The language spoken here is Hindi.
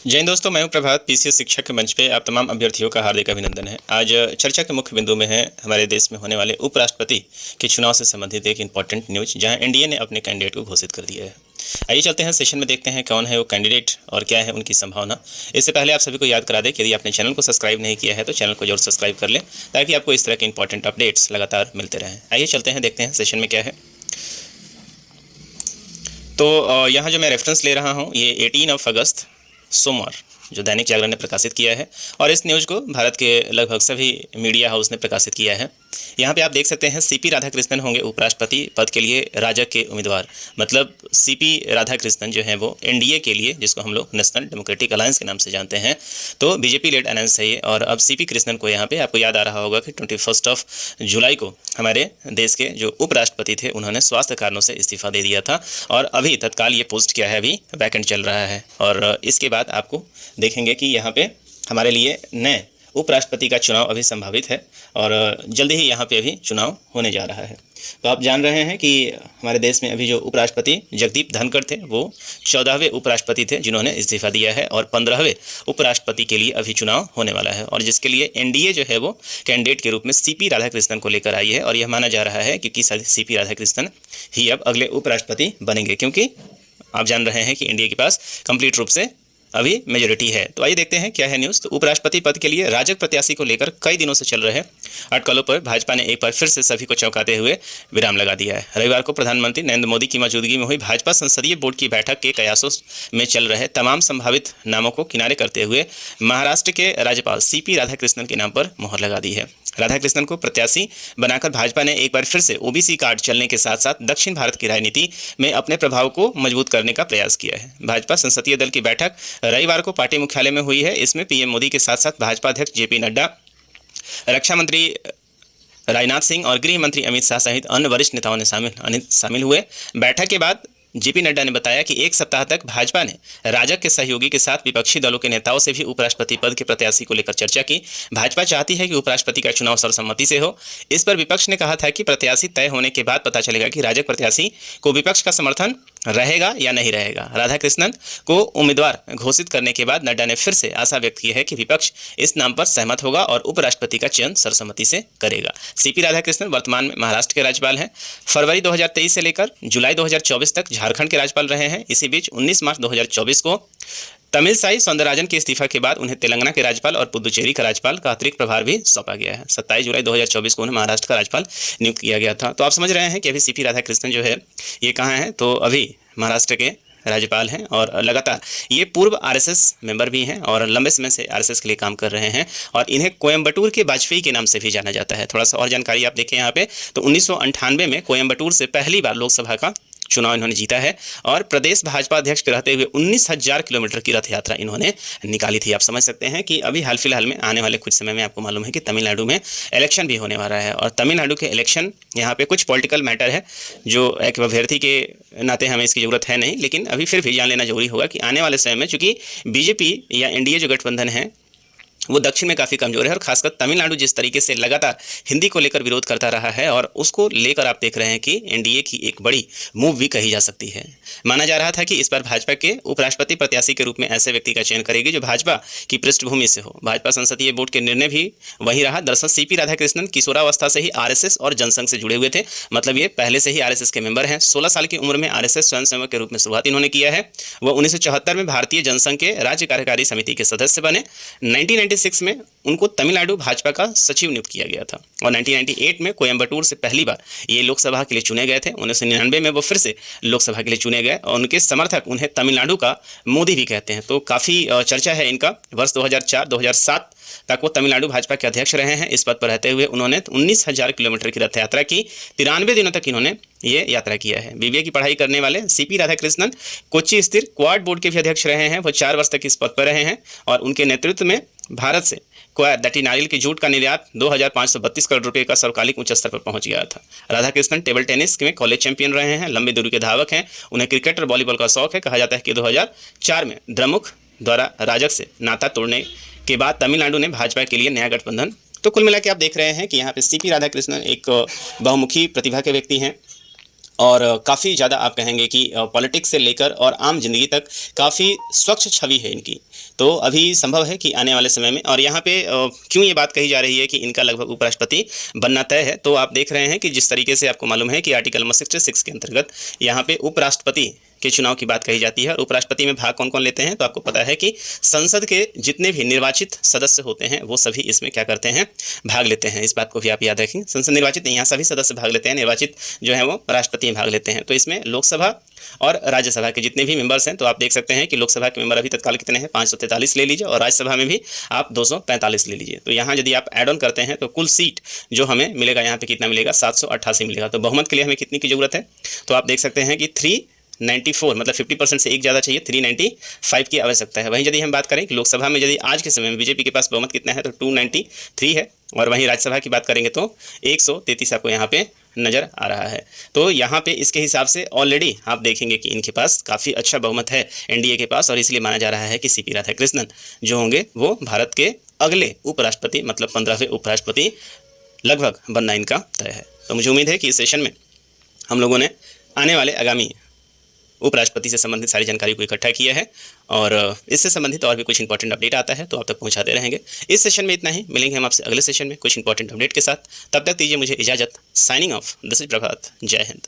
जय हिंद दोस्तों, मैं हूं प्रभात। पीसीएस शिक्षक के मंच पे आप तमाम अभ्यर्थियों का हार्दिक अभिनंदन है। आज चर्चा के मुख्य बिंदु में है हमारे देश में होने वाले उपराष्ट्रपति के चुनाव से संबंधित एक इंपॉर्टेंट न्यूज, जहां एनडीए ने अपने कैंडिडेट को घोषित कर दिया है। आइए चलते हैं सेशन में, देखते हैं कौन है वो कैंडिडेट और क्या है उनकी संभावना। इससे पहले आप सभी को याद करा दें कि यदि आपने चैनल को सब्सक्राइब नहीं किया है तो चैनल को जरूर सब्सक्राइब कर लें, ताकि आपको इस तरह के इंपॉर्टेंट अपडेट्स लगातार मिलते रहें। आइए चलते हैं, देखते हैं सेशन में क्या है। तो यहाँ जो मैं रेफरेंस ले रहा हूँ ये 18 अगस्त सोमवार जो दैनिक जागरण ने प्रकाशित किया है, और इस न्यूज़ को भारत के लगभग सभी मीडिया हाउस ने प्रकाशित किया है। यहाँ पे आप देख सकते हैं सीपी राधाकृष्णन होंगे उपराष्ट्रपति पद के लिए राजग के उम्मीदवार। मतलब सीपी राधाकृष्णन जो हैं वो एनडीए के लिए, जिसको हम लोग नेशनल डेमोक्रेटिक अलायंस के नाम से जानते हैं, तो बीजेपी लेड अलायंस है ये। और अब सीपी कृष्णन को यहाँ पे आपको याद आ रहा होगा कि 21 जुलाई को हमारे देश के जो उपराष्ट्रपति थे उन्होंने स्वास्थ्य कारणों से इस्तीफा दे दिया था, और अभी तत्काल ये पोस्ट क्या है, अभी वैकेंट चल रहा है। और इसके बाद आपको देखेंगे कि यहाँ पे हमारे लिए नए उपराष्ट्रपति का चुनाव अभी संभावित है, और जल्दी ही यहाँ पे अभी चुनाव होने जा रहा है। तो आप जान रहे हैं कि हमारे देश में अभी जो उपराष्ट्रपति जगदीप धनखड़ थे वो 14वें उपराष्ट्रपति थे जिन्होंने इस्तीफा दिया है, और 15वें उपराष्ट्रपति के लिए अभी चुनाव होने वाला है, और जिसके लिए एनडीए जो है वो कैंडिडेट के रूप में सीपी राधाकृष्णन को लेकर आई है। और यह माना जा रहा है कि सीपी राधाकृष्णन ही अब अगले उपराष्ट्रपति बनेंगे, क्योंकि आप जान रहे हैं कि एनडीए के पास कंप्लीट रूप से अभी मेजोरिटी है। तो आइए देखते हैं क्या है न्यूज़। तो उपराष्ट्रपति पद के लिए राजग प्रत्याशी को लेकर कई दिनों से चल रहे अटकलों पर भाजपा ने एक बार फिर से सभी को चौंकाते हुए विराम लगा दिया है। रविवार को प्रधानमंत्री नरेंद्र मोदी की मौजूदगी में हुई भाजपा संसदीय बोर्ड की बैठक के कयासों में चल रहे तमाम संभावित नामों को किनारे करते हुए महाराष्ट्र के राज्यपाल सीपी राधाकृष्णन के नाम पर मोहर लगा दी है। राधाकृष्णन को प्रत्याशी बनाकर भाजपा ने एक बार फिर से ओबीसी कार्ड चलने के साथ साथ दक्षिण भारत की राजनीति में अपने प्रभाव को मजबूत करने का प्रयास किया है। भाजपा संसदीय दल की बैठक रविवार को पार्टी मुख्यालय में हुई है। इसमें पीएम मोदी के साथ साथ भाजपा अध्यक्ष जेपी नड्डा, रक्षा मंत्री राजनाथ सिंह और गृह मंत्री अमित शाह सहित अन्य वरिष्ठ नेताओं ने शामिल हुए। बैठक के बाद जेपी नड्डा ने बताया कि एक सप्ताह तक भाजपा ने राजग के सहयोगी के साथ विपक्षी दलों के नेताओं से भी उपराष्ट्रपति पद के प्रत्याशी को लेकर चर्चा की। भाजपा चाहती है कि उपराष्ट्रपति का चुनाव सर्वसम्मति से हो। इस पर विपक्ष ने कहा था कि प्रत्याशी तय होने के बाद पता चलेगा कि राजग प्रत्याशी को विपक्ष का समर्थन रहेगा या नहीं रहेगा। राधाकृष्णन को उम्मीदवार घोषित करने के बाद नड्डा ने फिर से आशा व्यक्त की है कि विपक्ष इस नाम पर सहमत होगा और उपराष्ट्रपति का चयन सर्वसम्मति से करेगा। सीपी राधाकृष्णन वर्तमान में महाराष्ट्र के राज्यपाल हैं। फरवरी 2023 से लेकर जुलाई 2024 तक झारखंड के राज्यपाल रहे हैं। इसी बीच 19 मार्च 2024 को तमिलसाई सौंदरराजन के इस्तीफा के बाद उन्हें तेलंगाना के राज्यपाल और पुदुचेरी का राज्यपाल का अतिरिक्त प्रभार भी सौंपा गया है। 27 जुलाई 2024 को उन्हें महाराष्ट्र का राज्यपाल नियुक्त किया गया था। तो आप समझ रहे हैं कि अभी सीपी राधाकृष्णन जो है ये कहाँ है, तो अभी महाराष्ट्र के राज्यपाल हैं, और लगातार ये पूर्व आरएसएस मेंबर भी हैं और लंबे समय से आरएसएस के लिए काम कर रहे हैं, और इन्हें कोयम्बटूर के वाजपेयी के नाम से भी जाना जाता है। थोड़ा सा और जानकारी आप देखें यहाँ पे, तो 1998 में कोयम्बटूर से पहली बार लोकसभा का चुनाव इन्होंने जीता है, और प्रदेश भाजपा अध्यक्ष के रहते हुए 19,000 किलोमीटर की रथ यात्रा इन्होंने निकाली थी। आप समझ सकते हैं कि अभी हाल फिलहाल में आने वाले कुछ समय में आपको मालूम है कि तमिलनाडु में इलेक्शन भी होने वाला है, और तमिलनाडु के इलेक्शन यहाँ पे कुछ पॉलिटिकल मैटर है जो एक अभ्यर्थी के नाते हमें इसकी ज़रूरत है नहीं, लेकिन अभी फिर भी जान लेना जरूरी होगा कि आने वाले समय में चूंकि बीजेपी या एनडीए जो गठबंधन है वो दक्षिण में काफ़ी कमजोर है, और खासकर तमिलनाडु जिस तरीके से लगातार हिंदी को लेकर विरोध करता रहा है, और उसको लेकर आप देख रहे हैं कि एनडीए की एक बड़ी मूव भी कही जा सकती है। माना जा रहा था कि इस बार भाजपा के उपराष्ट्रपति प्रत्याशी के रूप में ऐसे व्यक्ति का चयन करेगी जो भाजपा की पृष्ठभूमि से हो। भाजपा संसदीय बोर्ड के निर्णय भी वही रहा। दरअसल सीपी राधाकृष्णन किशोरावस्था से ही आरएसएस और जनसंघ से जुड़े हुए थे। मतलब ये पहले से ही आरएसएस के मेंबर हैं। 16 साल की उम्र में आरएसएस स्वयंसेवक के रूप में शुरुआत इन्होंने किया है। वह 1974 में भारतीय जनसंघ के राज्य कार्यकारी समिति के सदस्य बने। 1996 में उनको तमिलनाडु भाजपा का सचिव नियुक्त किया गया था, और 1998 में कोयम्बटूर से पहली बार ये लोकसभा के लिए चुने गए थे। 1999 में वो फिर से लोकसभा के लिए चुने गए, और उनके समर्थक उन्हें तमिलनाडु का मोदी भी कहते हैं। तो काफ़ी चर्चा है इनका। वर्ष 2004-2007 तक वो तमिलनाडु भाजपा के अध्यक्ष रहे हैं। इस पद पर रहते हुए उन्होंने 19,000 किलोमीटर की रथ यात्रा की। 93 दिनों तक इन्होंने ये यात्रा किया है। बीबीए की पढ़ाई करने वाले सीपी राधाकृष्णन कोच्चि स्थित क्वाड बोर्ड के भी अध्यक्ष रहे हैं। वो 4 वर्ष तक इस पद पर रहे हैं, और उनके नेतृत्व में भारत से नारियल की जूट का निर्यात 2,532 करोड़ रुपए का सर्वकालिक उच्च स्तर पर पहुंच गया था। राधाकृष्णन टेबल टेनिस में कॉलेज चैंपियन रहे हैं, लंबी दूरी के धावक हैं। उन्हें क्रिकेट और वॉलीबॉल का शौक है। कहा जाता है कि 2004 में द्रमुक द्वारा राजग से नाता तोड़ने के बाद तमिलनाडु ने भाजपा के लिए नया गठबंधन। तो कुल मिला के आप देख रहे हैं कि यहाँ पे सीपी राधाकृष्णन एक बहुमुखी प्रतिभा के व्यक्ति हैं, और काफ़ी ज़्यादा आप कहेंगे कि पॉलिटिक्स से लेकर और आम जिंदगी तक काफ़ी स्वच्छ छवि है इनकी। तो अभी संभव है कि आने वाले समय में, और यहाँ पे क्यों ये बात कही जा रही है कि इनका लगभग उपराष्ट्रपति बनना तय है, तो आप देख रहे हैं कि जिस तरीके से आपको मालूम है कि आर्टिकल नंबर 66 के अंतर्गत यहाँ पे उपराष्ट्रपति के चुनाव की बात कही जाती है। और उपराष्ट्रपति में भाग कौन कौन लेते हैं, तो आपको पता है कि संसद के जितने भी निर्वाचित सदस्य होते हैं वो सभी इसमें क्या करते हैं, भाग लेते हैं। इस बात को भी आप याद रखें, संसद निर्वाचित यहाँ सभी सदस्य भाग लेते हैं, निर्वाचित जो है वो राष्ट्रपति में भाग लेते हैं। तो इसमें लोकसभा और राज्यसभा के जितने भी मेंबर्स हैं, तो आप देख सकते हैं कि लोकसभा के मेंबर अभी तत्काल कितने हैं, 543 ले लीजिए, और राज्यसभा में भी आप 245 ले लीजिए। तो यहाँ यदि आप ऐड ऑन करते हैं तो कुल सीट जो हमें मिलेगा यहाँ पे कितना मिलेगा, 788 मिलेगा। तो बहुमत के लिए हमें कितनी की जरूरत है, तो आप देख सकते हैं कि 394, मतलब 50% से एक ज़्यादा चाहिए, 395 की आवश्यकता है। वहीं यदि हम बात करें कि लोकसभा में यदि आज के समय में बीजेपी के पास बहुमत कितना है, तो 293 है, और वहीं राज्यसभा की बात करेंगे तो 133 आपको यहाँ पे नज़र आ रहा है। तो यहाँ पे इसके हिसाब से ऑलरेडी आप देखेंगे कि इनके पास काफ़ी अच्छा बहुमत है एनडीए के पास, और इसलिए माना जा रहा है कि सीपी राधाकृष्णन जो होंगे वो भारत के अगले उपराष्ट्रपति, मतलब 15वें उपराष्ट्रपति लगभग बनना इनका तय है। तो मुझे उम्मीद है कि इस सेशन में हम लोगों ने आने वाले आगामी उपराष्ट्रपति से संबंधित सारी जानकारी को इकट्ठा किया है, और इससे संबंधित और भी कुछ इंपॉर्टेंट अपडेट आता है तो आप तक पहुंचाते रहेंगे। इस सेशन में इतना ही, मिलेंगे हम आपसे अगले सेशन में कुछ इंपॉर्टेंट अपडेट के साथ। तब तक दीजिए मुझे इजाज़त। साइनिंग ऑफ, दिस इज प्रभात। जय हिंद।